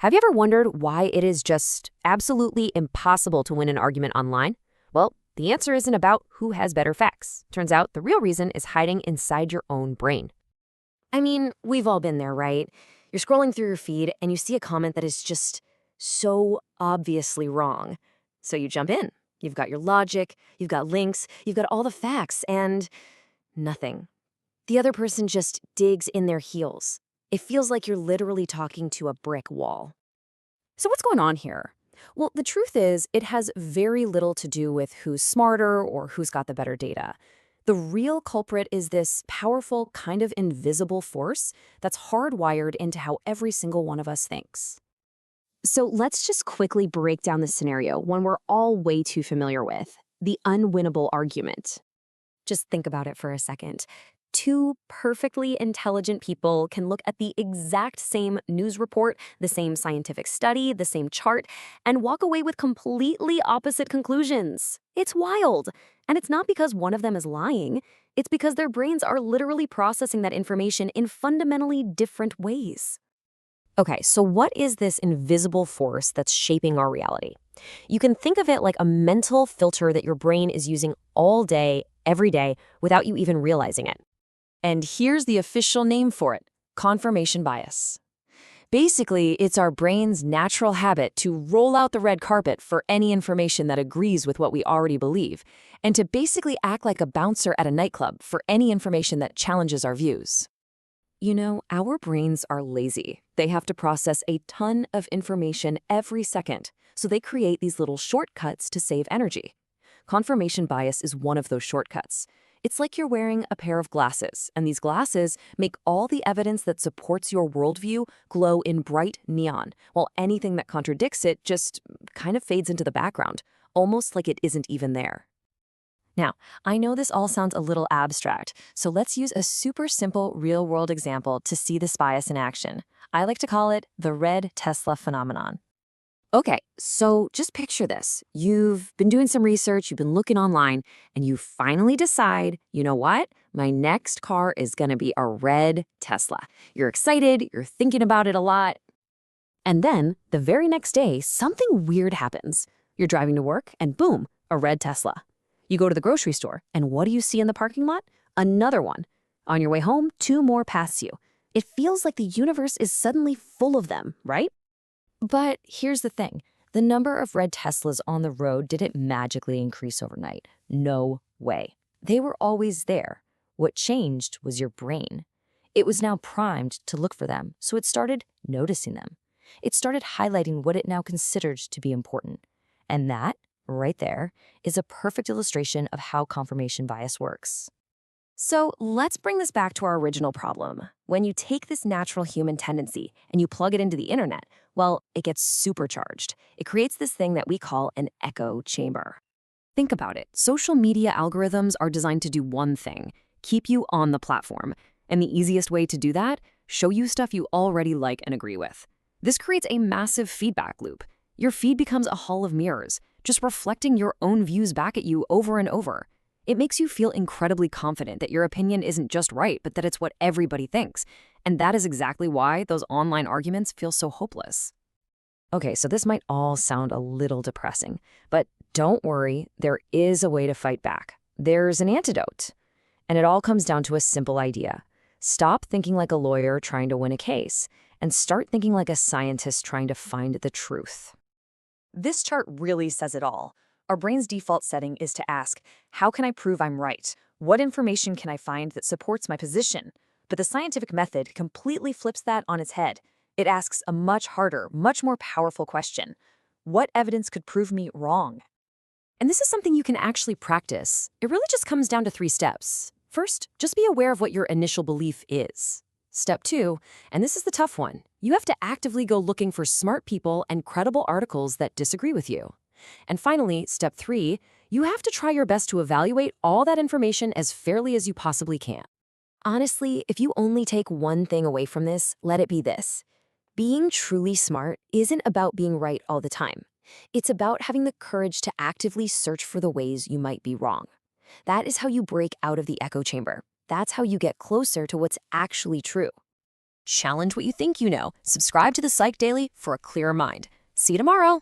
Have you ever wondered why it is just absolutely impossible to win an argument online? Well, the answer isn't about who has better facts. Turns out the real reason is hiding inside your own brain. I mean, we've all been there, right? You're scrolling through your feed and you see a comment that is just so obviously wrong. So you jump in. You've got your logic, you've got links, you've got all the facts, and nothing. The other person just digs in their heels. It feels like you're literally talking to a brick wall. So what's going on here? Well, the truth is, it has very little to do with who's smarter or who's got the better data. The real culprit is this powerful, kind of invisible force that's hardwired into how every single one of us thinks. So let's just quickly break down the scenario, one we're all way too familiar with, the unwinnable argument. Just think about it for a second. Two perfectly intelligent people can look at the exact same news report, the same scientific study, the same chart, and walk away with completely opposite conclusions. It's wild. And it's not because one of them is lying. It's because their brains are literally processing that information in fundamentally different ways. Okay, so what is this invisible force that's shaping our reality? You can think of it like a mental filter that your brain is using all day, every day, without you even realizing it. And here's the official name for it: confirmation bias. Basically, it's our brain's natural habit to roll out the red carpet for any information that agrees with what we already believe, and to basically act like a bouncer at a nightclub for any information that challenges our views. You know, our brains are lazy. They have to process a ton of information every second, so they create these little shortcuts to save energy. Confirmation bias is one of those shortcuts. It's like you're wearing a pair of glasses, and these glasses make all the evidence that supports your worldview glow in bright neon, while anything that contradicts it just kind of fades into the background, almost like it isn't even there. Now, I know this all sounds a little abstract, so let's use a super simple real-world example to see this bias in action. I like to call it the red Tesla phenomenon. Okay, so just picture this. You've been doing some research, you've been looking online, and you finally decide, you know what? My next car is gonna be a red Tesla. You're excited, you're thinking about it a lot. And then, the very next day, something weird happens. You're driving to work, and boom, a red Tesla. You go to the grocery store, and what do you see in the parking lot? Another one. On your way home, two more pass you. It feels like the universe is suddenly full of them, right? But here's the thing. The number of red Teslas on the road didn't magically increase overnight. No way. They were always there. What changed was your brain. It was now primed to look for them, so it started noticing them. It started highlighting what it now considered to be important. And that, right there, is a perfect illustration of how confirmation bias works. So let's bring this back to our original problem. When you take this natural human tendency and you plug it into the internet, well, it gets supercharged. It creates this thing that we call an echo chamber. Think about it. Social media algorithms are designed to do one thing: keep you on the platform. And the easiest way to do that? Show you stuff you already like and agree with. This creates a massive feedback loop. Your feed becomes a hall of mirrors, just reflecting your own views back at you over and over. It makes you feel incredibly confident that your opinion isn't just right, but that it's what everybody thinks. And that is exactly why those online arguments feel so hopeless. Okay, so this might all sound a little depressing, but don't worry, there is a way to fight back. There's an antidote. And it all comes down to a simple idea. Stop thinking like a lawyer trying to win a case, and start thinking like a scientist trying to find the truth. This chart really says it all. Our brain's default setting is to ask, how can I prove I'm right? What information can I find that supports my position? But the scientific method completely flips that on its head. It asks a much harder, much more powerful question. What evidence could prove me wrong? And this is something you can actually practice. It really just comes down to 3 steps. First, just be aware of what your initial belief is. Step 2, and this is the tough one, you have to actively go looking for smart people and credible articles that disagree with you. And finally, step 3, you have to try your best to evaluate all that information as fairly as you possibly can. Honestly, if you only take one thing away from this, let it be this. Being truly smart isn't about being right all the time. It's about having the courage to actively search for the ways you might be wrong. That is how you break out of the echo chamber. That's how you get closer to what's actually true. Challenge what you think you know. Subscribe to the Psych Daily for a clearer mind. See you tomorrow.